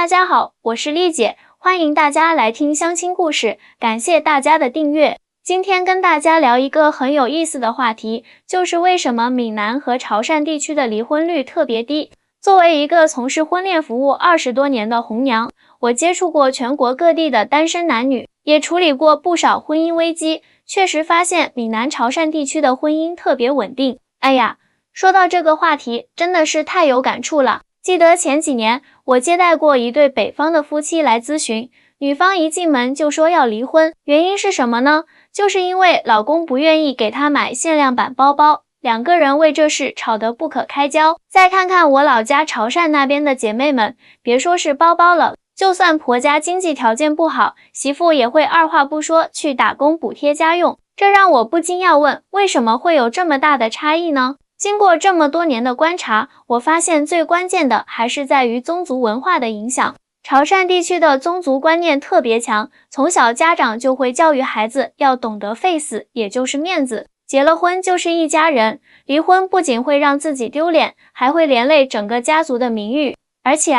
大家好，我是丽姐，欢迎大家来听相亲故事，感谢大家的订阅。今天跟大家聊一个很有意思的话题，就是为什么闽南和潮汕地区的离婚率特别低。作为一个从事婚恋服务20多年的红娘，我接触过全国各地的单身男女，也处理过不少婚姻危机，确实发现闽南潮汕地区的婚姻特别稳定。哎呀，说到这个话题，真的是太有感触了。记得前几年，我接待过一对北方的夫妻来咨询，女方一进门就说要离婚，原因是什么呢？就是因为老公不愿意给她买限量版包包，两个人为这事吵得不可开交。再看看我老家潮汕那边的姐妹们，别说是包包了，就算婆家经济条件不好，媳妇也会二话不说去打工补贴家用。这让我不禁要问，为什么会有这么大的差异呢？经过这么多年的观察，我发现最关键的还是在于宗族文化的影响。潮汕地区的宗族观念特别强，从小家长就会教育孩子要懂得 face， 也就是面子。结了婚就是一家人，离婚不仅会让自己丢脸，还会连累整个家族的名誉。而且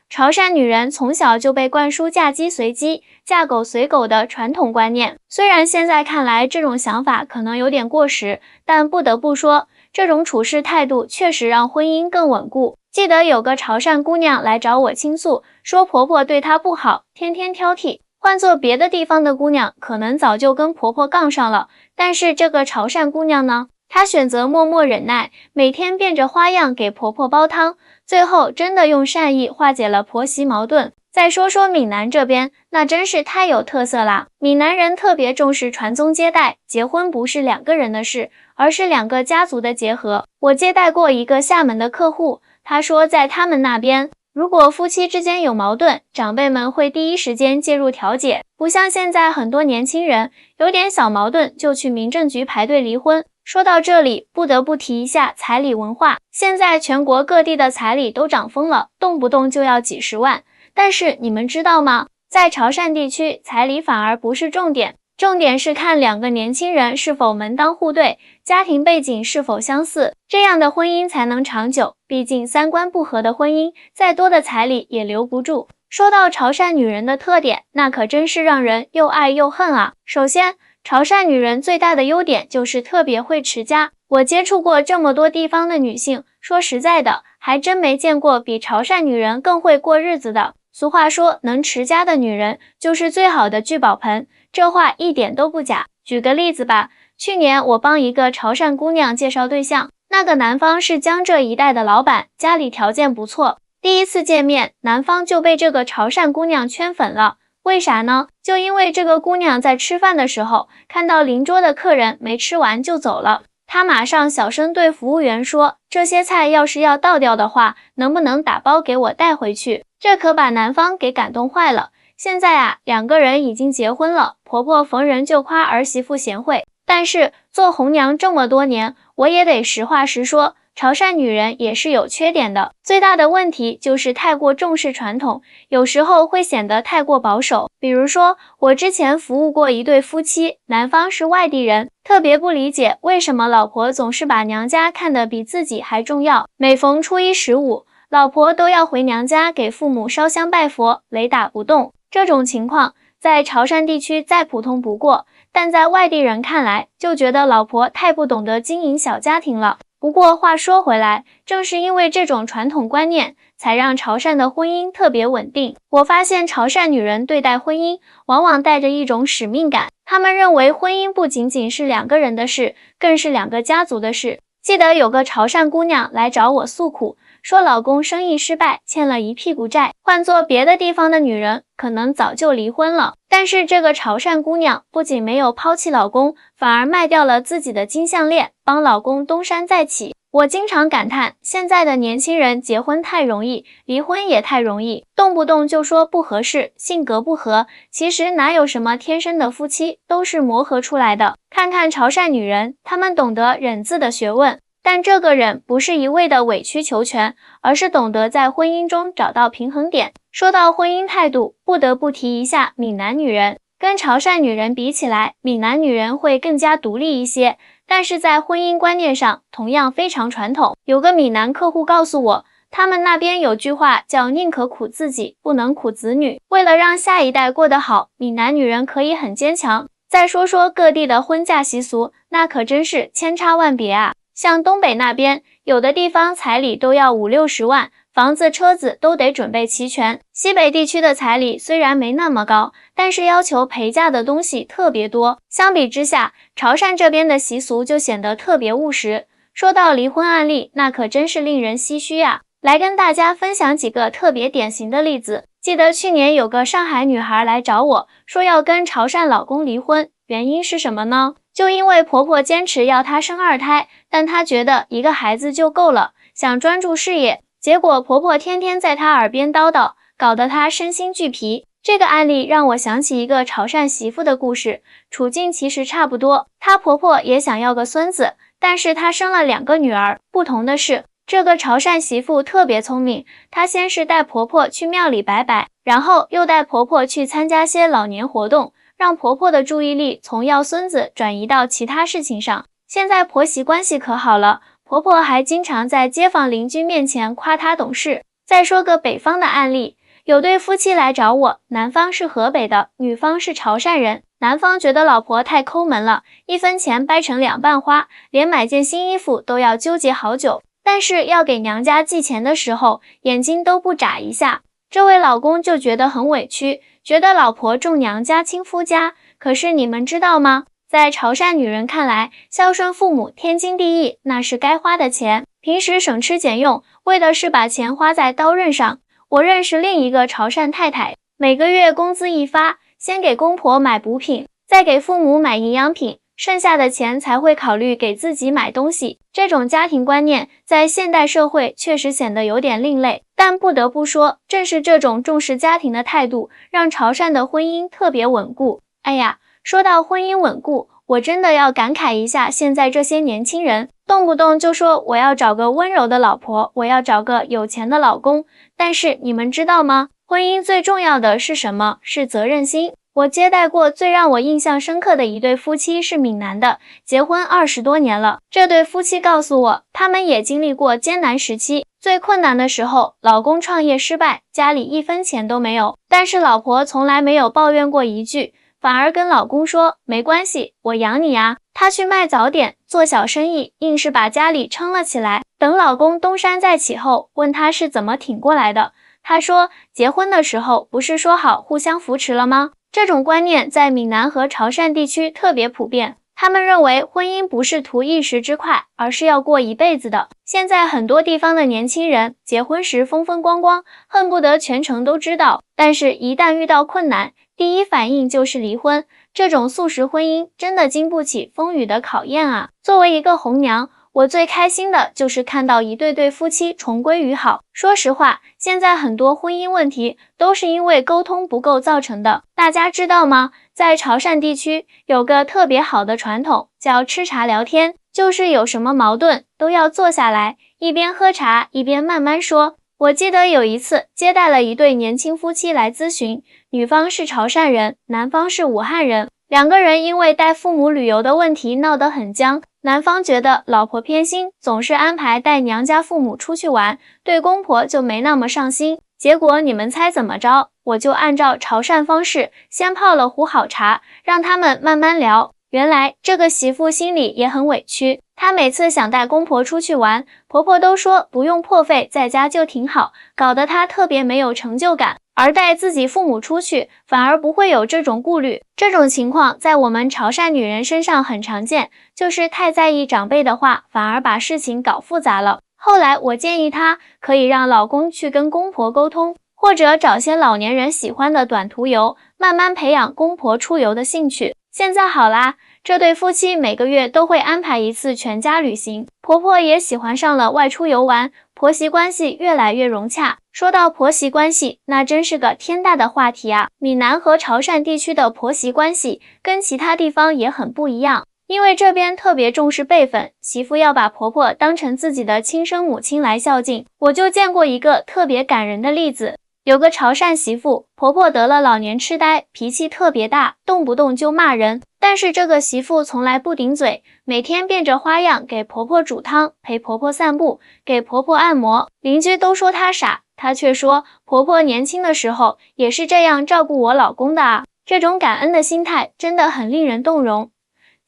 潮汕女人从小就被灌输嫁鸡随鸡、嫁狗随狗的传统观念。虽然现在看来这种想法可能有点过时，但不得不说，这种处事态度确实让婚姻更稳固。记得有个潮汕姑娘来找我倾诉，说婆婆对她不好，天天挑剔。换做别的地方的姑娘，可能早就跟婆婆杠上了。但是这个潮汕姑娘呢，她选择默默忍耐，每天变着花样给婆婆煲汤，最后真的用善意化解了婆媳矛盾。再说说闽南这边，那真是太有特色啦。闽南人特别重视传宗接代，结婚不是两个人的事，而是两个家族的结合。我接待过一个厦门的客户，他说在他们那边，如果夫妻之间有矛盾，长辈们会第一时间介入调解，不像现在很多年轻人有点小矛盾就去民政局排队离婚。说到这里，不得不提一下彩礼文化。现在全国各地的彩礼都涨疯了，动不动就要几十万。但是你们知道吗？在潮汕地区，彩礼反而不是重点，重点是看两个年轻人是否门当户对，家庭背景是否相似，这样的婚姻才能长久。毕竟三观不合的婚姻，再多的彩礼也留不住。说到潮汕女人的特点，那可真是让人又爱又恨啊。首先，潮汕女人最大的优点就是特别会持家。我接触过这么多地方的女性，说实在的，还真没见过比潮汕女人更会过日子的。俗话说，能持家的女人就是最好的聚宝盆，这话一点都不假。举个例子吧，去年我帮一个潮汕姑娘介绍对象，那个男方是江浙一带的老板，家里条件不错。第一次见面，男方就被这个潮汕姑娘圈粉了。为啥呢？就因为这个姑娘在吃饭的时候，看到邻桌的客人没吃完就走了，她马上小声对服务员说，这些菜要是要倒掉的话，能不能打包给我带回去？这可把男方给感动坏了。现在两个人已经结婚了，婆婆逢人就夸儿媳妇贤惠。但是做红娘这么多年，我也得实话实说，潮汕女人也是有缺点的。最大的问题就是太过重视传统，有时候会显得太过保守。比如说，我之前服务过一对夫妻，男方是外地人，特别不理解为什么老婆总是把娘家看得比自己还重要。每逢初一十五，老婆都要回娘家给父母烧香拜佛，雷打不动。这种情况在潮汕地区再普通不过，但在外地人看来，就觉得老婆太不懂得经营小家庭了。不过话说回来，正是因为这种传统观念，才让潮汕的婚姻特别稳定。我发现潮汕女人对待婚姻往往带着一种使命感，她们认为婚姻不仅仅是两个人的事，更是两个家族的事。记得有个潮汕姑娘来找我诉苦，说老公生意失败，欠了一屁股债，换做别的地方的女人可能早就离婚了。但是这个潮汕姑娘不仅没有抛弃老公，反而卖掉了自己的金项链，帮老公东山再起。我经常感叹，现在的年轻人结婚太容易，离婚也太容易，动不动就说不合适，性格不合，其实哪有什么天生的夫妻，都是磨合出来的。看看潮汕女人，她们懂得忍字的学问，但这个忍不是一味的委曲求全，而是懂得在婚姻中找到平衡点。说到婚姻态度，不得不提一下闽南女人。跟潮汕女人比起来，闽南女人会更加独立一些，但是在婚姻观念上同样非常传统。有个闽南客户告诉我，他们那边有句话叫宁可苦自己，不能苦子女。为了让下一代过得好，闽南女人可以很坚强。再说说各地的婚嫁习俗，那可真是千差万别啊。像东北那边，有的地方彩礼都要50-60万，房子车子都得准备齐全。西北地区的彩礼虽然没那么高，但是要求陪嫁的东西特别多。相比之下，潮汕这边的习俗就显得特别务实。说到离婚案例，那可真是令人唏嘘啊。来跟大家分享几个特别典型的例子。记得去年有个上海女孩来找我，说要跟潮汕老公离婚，原因是什么呢？就因为婆婆坚持要她生2胎，但她觉得1个孩子就够了，想专注事业。结果婆婆天天在她耳边叨叨，搞得她身心俱疲。这个案例让我想起一个潮汕媳妇的故事，处境其实差不多。她婆婆也想要个孙子，但是她生了2个女儿。不同的是，这个潮汕媳妇特别聪明，她先是带婆婆去庙里拜拜，然后又带婆婆去参加些老年活动，让婆婆的注意力从要孙子转移到其他事情上。现在婆媳关系可好了，婆婆还经常在街坊邻居面前夸她懂事。再说个北方的案例，有对夫妻来找我，男方是河北的，女方是潮汕人。男方觉得老婆太抠门了，1分钱掰成2瓣花，连买件新衣服都要纠结好久。但是要给娘家寄钱的时候，眼睛都不眨一下。这位老公就觉得很委屈，觉得老婆重娘家轻夫家。可是你们知道吗？在潮汕女人看来，孝顺父母天经地义，那是该花的钱。平时省吃俭用，为的是把钱花在刀刃上。我认识另一个潮汕太太，每个月工资一发，先给公婆买补品，再给父母买营养品，剩下的钱才会考虑给自己买东西。这种家庭观念在现代社会确实显得有点另类，但不得不说，正是这种重视家庭的态度，让潮汕的婚姻特别稳固。哎呀，说到婚姻稳固，我真的要感慨一下现在这些年轻人，动不动就说我要找个温柔的老婆，我要找个有钱的老公。但是你们知道吗？婚姻最重要的是什么？是责任心。我接待过最让我印象深刻的一对夫妻是闽南的，结婚20多年了。这对夫妻告诉我，他们也经历过艰难时期，最困难的时候，老公创业失败，家里1分钱都没有，但是老婆从来没有抱怨过一句，反而跟老公说，没关系，我养你啊。她去卖早点，做小生意，硬是把家里撑了起来。等老公东山再起后，问她是怎么挺过来的，她说，结婚的时候不是说好互相扶持了吗？这种观念在闽南和潮汕地区特别普遍，他们认为婚姻不是图一时之快，而是要过一辈子的。现在很多地方的年轻人结婚时风风光光，恨不得全城都知道，但是一旦遇到困难，第一反应就是离婚。这种速食婚姻真的经不起风雨的考验啊！作为一个红娘，我最开心的就是看到一对夫妻重归于好。说实话，现在很多婚姻问题都是因为沟通不够造成的。大家知道吗？在潮汕地区有个特别好的传统，叫吃茶聊天，就是有什么矛盾都要坐下来，一边喝茶一边慢慢说。我记得有一次接待了一对年轻夫妻来咨询，女方是潮汕人，男方是武汉人。2个人因为带父母旅游的问题闹得很僵，男方觉得老婆偏心，总是安排带娘家父母出去玩，对公婆就没那么上心。结果你们猜怎么着？我就按照潮汕方式，先泡了壶好茶，让他们慢慢聊。原来这个媳妇心里也很委屈，她每次想带公婆出去玩，婆婆都说不用破费，在家就挺好，搞得她特别没有成就感。而带自己父母出去，反而不会有这种顾虑。这种情况在我们潮汕女人身上很常见，就是太在意长辈的话，反而把事情搞复杂了。后来我建议她可以让老公去跟公婆沟通，或者找些老年人喜欢的短途游，慢慢培养公婆出游的兴趣。现在好啦，这对夫妻每个月都会安排一次全家旅行，婆婆也喜欢上了外出游玩，婆媳关系越来越融洽。说到婆媳关系，那真是个天大的话题啊！闽南和潮汕地区的婆媳关系跟其他地方也很不一样，因为这边特别重视辈分，媳妇要把婆婆当成自己的亲生母亲来孝敬。我就见过一个特别感人的例子，有个潮汕媳妇，婆婆得了老年痴呆，脾气特别大，动不动就骂人。但是这个媳妇从来不顶嘴，每天变着花样给婆婆煮汤，陪婆婆散步，给婆婆按摩。邻居都说她傻，她却说婆婆年轻的时候也是这样照顾我老公的啊。这种感恩的心态真的很令人动容。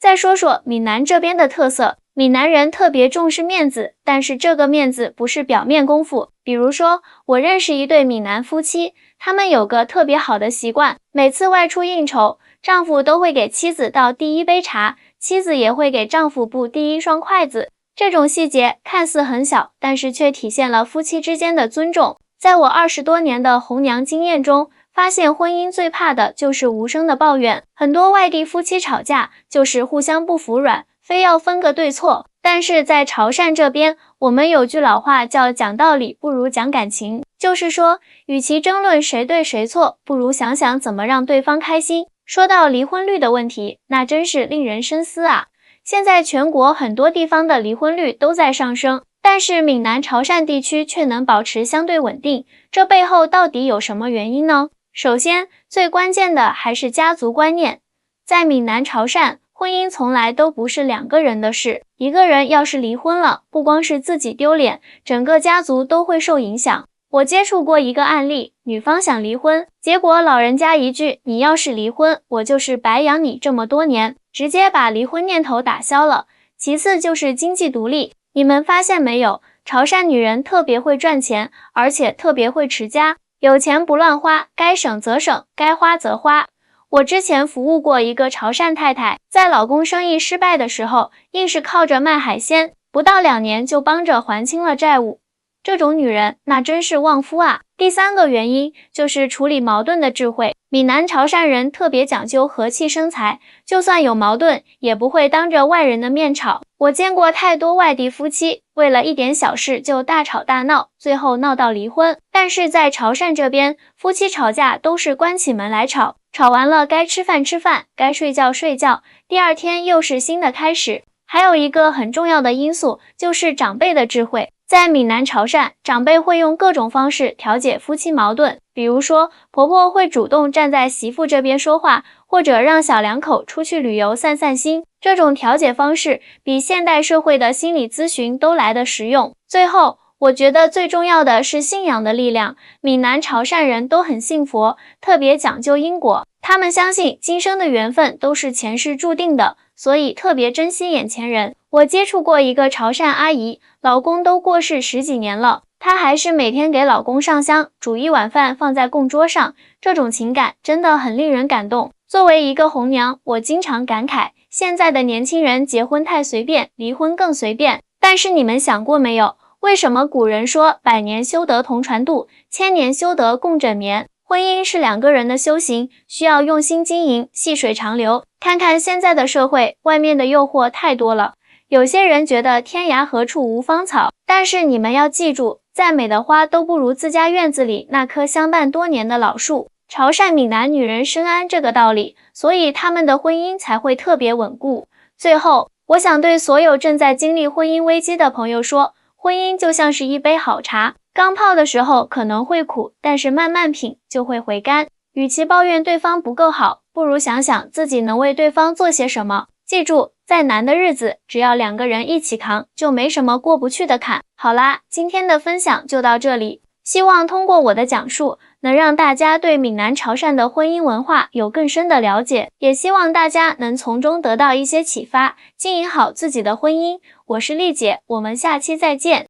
再说说闽南这边的特色，闽南人特别重视面子，但是这个面子不是表面功夫。比如说，我认识一对闽南夫妻，他们有个特别好的习惯，每次外出应酬，丈夫都会给妻子倒第一杯茶，妻子也会给丈夫布第一双筷子。这种细节看似很小，但是却体现了夫妻之间的尊重。在我20多年的红娘经验中，发现婚姻最怕的就是无声的抱怨。很多外地夫妻吵架就是互相不服软，非要分个对错。但是在潮汕这边，我们有句老话叫讲道理不如讲感情，就是说，与其争论谁对谁错，不如想想怎么让对方开心。说到离婚率的问题，那真是令人深思啊。现在全国很多地方的离婚率都在上升，但是闽南潮汕地区却能保持相对稳定，这背后到底有什么原因呢？首先，最关键的还是家族观念。在闽南潮汕，婚姻从来都不是2个人的事，一个人要是离婚了，不光是自己丢脸，整个家族都会受影响。我接触过一个案例，女方想离婚，结果老人家一句“你要是离婚，我就是白养你这么多年”，直接把离婚念头打消了。其次就是经济独立，你们发现没有，潮汕女人特别会赚钱，而且特别会持家，有钱不乱花，该省则省，该花则花。我之前服务过一个潮汕太太，在老公生意失败的时候，硬是靠着卖海鲜，不到2年就帮着还清了债务。这种女人那真是旺夫啊。第3个原因就是处理矛盾的智慧。闽南潮汕人特别讲究和气生财，就算有矛盾，也不会当着外人的面吵。我见过太多外地夫妻，为了一点小事就大吵大闹，最后闹到离婚。但是在潮汕这边，夫妻吵架都是关起门来吵，吵完了该吃饭吃饭，该睡觉睡觉，第2天又是新的开始。还有一个很重要的因素，就是长辈的智慧。在闽南潮汕，长辈会用各种方式调解夫妻矛盾，比如说婆婆会主动站在媳妇这边说话，或者让小两口出去旅游散散心。这种调解方式比现代社会的心理咨询都来得实用。最后，我觉得最重要的是信仰的力量。闽南潮汕人都很信佛，特别讲究因果，他们相信今生的缘分都是前世注定的，所以特别珍惜眼前人。我接触过一个潮汕阿姨，老公都过世10几年了，她还是每天给老公上香，煮一碗饭放在供桌上，这种情感真的很令人感动。作为一个红娘，我经常感慨，现在的年轻人结婚太随便，离婚更随便。但是你们想过没有，为什么古人说100年修得同船渡，1000年修得共枕眠？婚姻是2个人的修行，需要用心经营，细水长流。看看现在的社会，外面的诱惑太多了。有些人觉得天涯何处无芳草，但是你们要记住，再美的花都不如自家院子里那棵相伴多年的老树。潮汕闽南女人深谙这个道理，所以她们的婚姻才会特别稳固。最后，我想对所有正在经历婚姻危机的朋友说，婚姻就像是一杯好茶，刚泡的时候可能会苦，但是慢慢品就会回甘。与其抱怨对方不够好，不如想想自己能为对方做些什么。记住，再难的日子，只要2个人一起扛，就没什么过不去的坎。好啦，今天的分享就到这里，希望通过我的讲述，能让大家对闽南潮汕的婚姻文化有更深的了解，也希望大家能从中得到一些启发，经营好自己的婚姻。我是丽姐，我们下期再见。